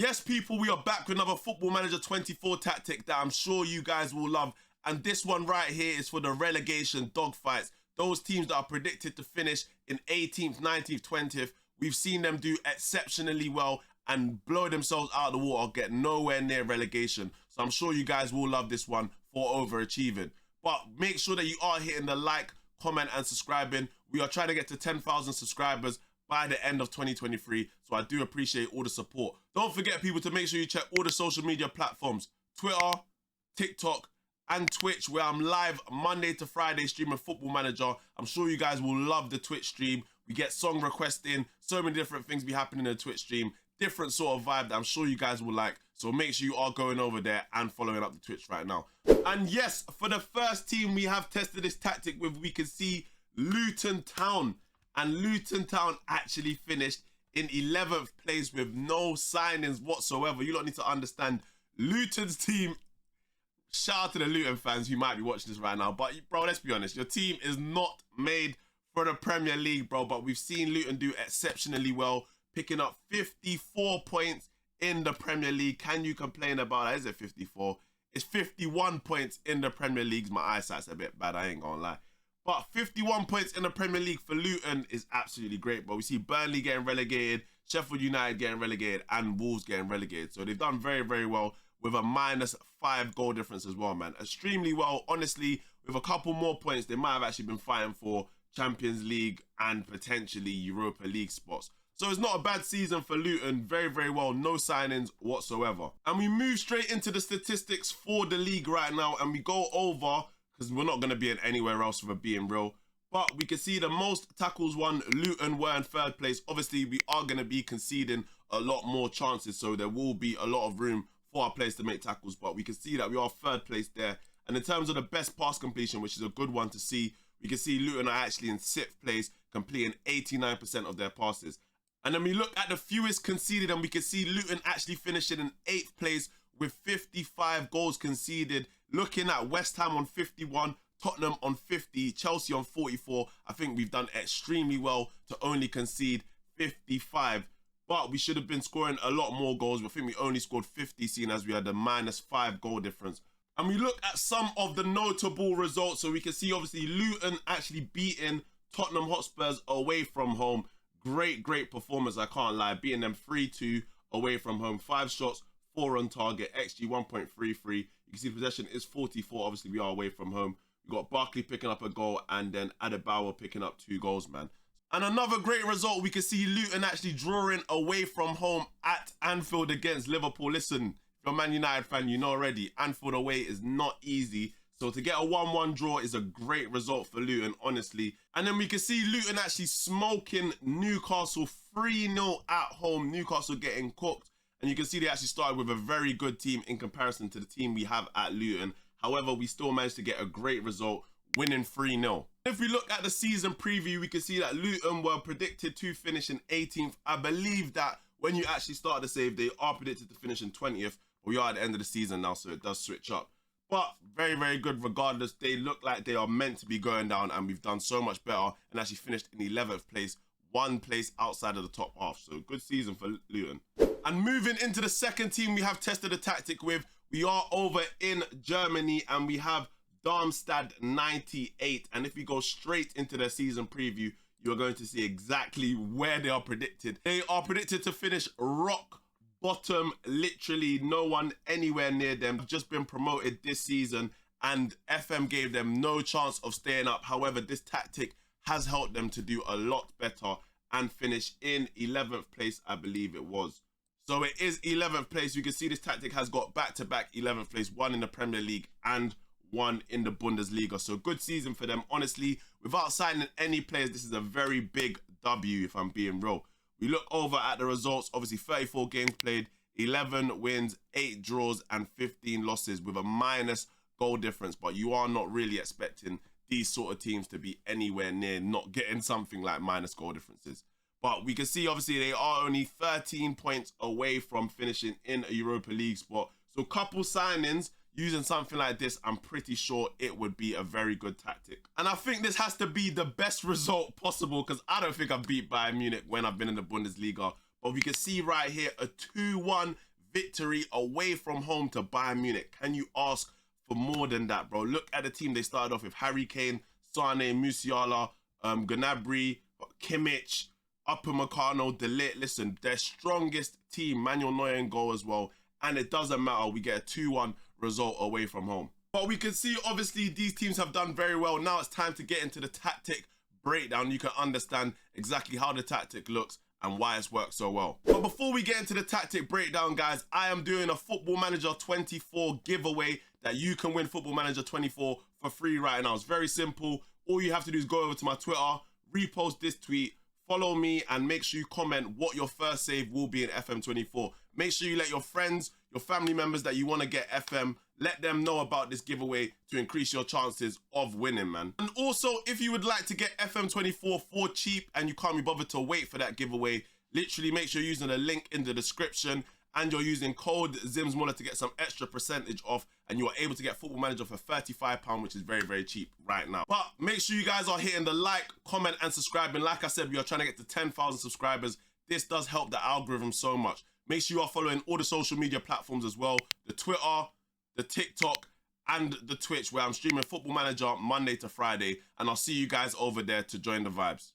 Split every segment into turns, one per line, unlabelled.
Yes, people, we are back with another Football Manager 24 tactic that I'm sure you guys will love. And this one right here is for the relegation dogfights. Those teams that are predicted to finish in 18th, 19th, 20th. We've seen them do exceptionally well and blow themselves out of the water, get nowhere near relegation. So I'm sure you guys will love this one for overachieving. But make sure that you are hitting the like, comment and subscribing. We are trying to get to 10,000 subscribers by the end of 2023, so I do appreciate all the support. Don't forget, people, to make sure you check all the social media platforms, Twitter, TikTok, and Twitch, where I'm live Monday to Friday streaming Football Manager. I'm sure you guys will love the Twitch stream. We get song requests in, so many different things be happening in the Twitch stream, different sort of vibe that I'm sure you guys will like, so make sure you are going over there and following up the Twitch right now. And yes, for the first team we have tested this tactic with, we can see Luton Town. And Luton Town actually finished in 11th place with no signings whatsoever. You don't need to understand Luton's team. Shout out to the Luton fans who might be watching this right now. But, bro, let's be honest. Your team is not made for the Premier League, bro. But we've seen Luton do exceptionally well, picking up 54 points in the Premier League. Can you complain about that? Is it 54? It's 51 points in the Premier League. My eyesight's a bit bad, I ain't gonna lie. But 51 points in the Premier League for Luton is absolutely great. But we see Burnley getting relegated, Sheffield United getting relegated, and Wolves getting relegated. So they've done very, very well with a -5 goal difference as well, man. Extremely well. Honestly, with a couple more points, they might have actually been fighting for Champions League and potentially Europa League spots. So it's not a bad season for Luton. Very, very well. No signings whatsoever. And we move straight into the statistics for the league right now. And we go over, because we're not going to be in anywhere else for being real. But we can see the most tackles won, Luton were in 3rd place. Obviously, we are going to be conceding a lot more chances, so there will be a lot of room for our players to make tackles. But we can see that we are 3rd place there. And in terms of the best pass completion, which is a good one to see, we can see Luton are actually in 6th place, completing 89% of their passes. And then we look at the fewest conceded, and we can see Luton actually finishing in 8th place with 55 goals conceded. Looking at West Ham on 51, Tottenham on 50, Chelsea on 44. I think we've done extremely well to only concede 55. But we should have been scoring a lot more goals. I think we only scored 50, seeing as we had a -5 goal difference. And we look at some of the notable results. So we can see, obviously, Luton actually beating Tottenham Hotspurs away from home. Great, great performance, I can't lie. Beating them 3-2 away from home. 5 shots, 4 on target, XG 1.33. You can see possession is 44. Obviously, we are away from home. We've got Barkley picking up a goal and then Adebayo picking up 2 goals, man. And another great result, we can see Luton actually drawing away from home at Anfield against Liverpool. Listen, if you're a Man United fan, you know already, Anfield away is not easy. So to get a 1-1 draw is a great result for Luton, honestly. And then we can see Luton actually smoking Newcastle 3-0 at home. Newcastle getting cooked. And you can see they actually started with a very good team in comparison to the team we have at Luton. However, we still managed to get a great result, winning 3-0. If we look at the season preview, we can see that Luton were predicted to finish in 18th. I believe that when you actually start the save, they are predicted to finish in 20th. We are at the end of the season now, so it does switch up. But very, very good regardless. They look like they are meant to be going down, and we've done so much better and actually finished in 11th place, 1 place outside of the top half. So good season for Luton. And moving into the second team we have tested a tactic with, we are over in Germany and we have Darmstadt 98. And if we go straight into their season preview, you're going to see exactly where they are predicted. They are predicted to finish rock bottom, literally no one anywhere near them. They've just been promoted this season and FM gave them no chance of staying up. However, this tactic has helped them to do a lot better and finish in 11th place, I believe it was. So it is 11th place. You can see this tactic has got back-to-back 11th place, 1 in the Premier League and 1 in the Bundesliga. So good season for them. Honestly, without signing any players, this is a very big W if I'm being real. We look over at the results. Obviously, 34 games played, 11 wins, 8 draws and 15 losses with a minus goal difference. But you are not really expecting these sort of teams to be anywhere near not getting something like minus goal differences. But we can see, obviously, they are only 13 points away from finishing in a Europa League spot. So couple signings, using something like this, I'm pretty sure it would be a very good tactic. And I think this has to be the best result possible because I don't think I've beat Bayern Munich when I've been in the Bundesliga. But we can see right here a 2-1 victory away from home to Bayern Munich. Can you ask for more than that, bro? Look at the team they started off with: Harry Kane, Sane, Musiala, Gnabry, Kimmich, Upamecano, De Ligt. Listen, their strongest team, Manuel Neuer in goal as well. And it doesn't matter, we get a 2-1 result away from home. But we can see, obviously, these teams have done very well. Now it's time to get into the tactic breakdown. You can understand exactly how the tactic looks and why it's worked so well. But before we get into the tactic breakdown, guys, I am doing a Football Manager 24 giveaway that you can win Football Manager 24 for free right now. It's very simple. All you have to do is go over to my Twitter, repost this tweet, follow me, and make sure you comment what your first save will be in FM24. Make sure you let your friends, your family members that you want to get FM, let them know about this giveaway to increase your chances of winning, man. And also, if you would like to get FM24 for cheap and you can't be bothered to wait for that giveaway, literally make sure you're using the link in the description and you're using code ZIMSMULLER to get some extra percentage off, and you are able to get Football Manager for £35, which is very, very cheap right now. But make sure you guys are hitting the like, comment, and subscribing. Like I said, we are trying to get to 10,000 subscribers. This does help the algorithm so much. Make sure you are following all the social media platforms as well: the Twitter, the TikTok, and the Twitch, where I'm streaming Football Manager Monday to Friday, and I'll see you guys over there to join the vibes.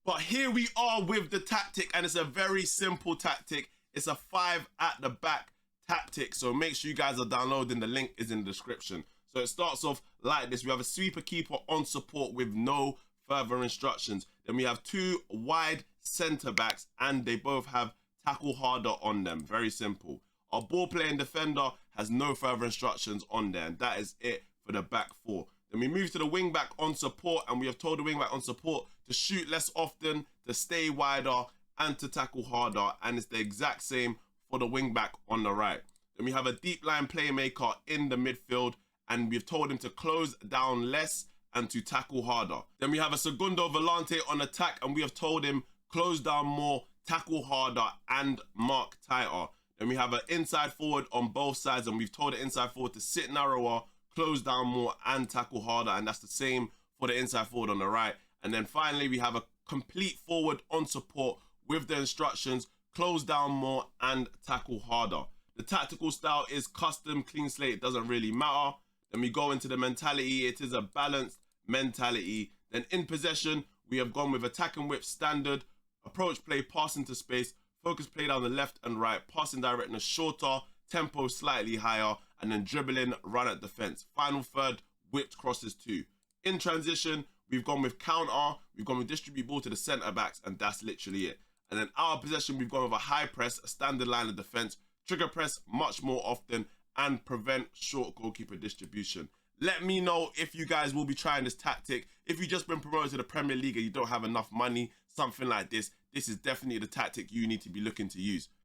But here we are with the tactic, and it's a very simple tactic. It's a 5 at the back tactic, so make sure you guys are downloading. The link is in the description. So it starts off like this. We have a sweeper keeper on support with no further instructions. Then we have 2 wide centre backs, and they both have tackle harder on them. Very simple. Our ball playing defender has no further instructions on there, and that is it for the back 4. Then we move to the wing back on support, and we have told the wing back on support to shoot less often, to stay wider, and to tackle harder, and it's the exact same for the wing back on the right. Then we have a deep line playmaker in the midfield, and we've told him to close down less and to tackle harder. Then we have a Segundo Volante on attack, and we have told him close down more, tackle harder, and mark tighter. Then we have an inside forward on both sides, and we've told the inside forward to sit narrower, close down more, and tackle harder, and that's the same for the inside forward on the right. And then finally, we have a complete forward on support with the instructions: close down more and tackle harder. The tactical style is custom, clean slate, it doesn't really matter. Then we go into the mentality. It is a balanced mentality. Then in possession, we have gone with attack and whip standard, approach play, pass into space, focus play down the left and right, passing directness shorter, tempo slightly higher, and then dribbling, run at defense. Final third, whipped crosses too. In transition, we've gone with counter, we've gone with distribute ball to the centre backs, and that's literally it. And then our possession, we've gone with a high press, a standard line of defense, trigger press much more often, and prevent short goalkeeper distribution. Let me know if you guys will be trying this tactic. If you've just been promoted to the Premier League and you don't have enough money, something like this, this is definitely the tactic you need to be looking to use.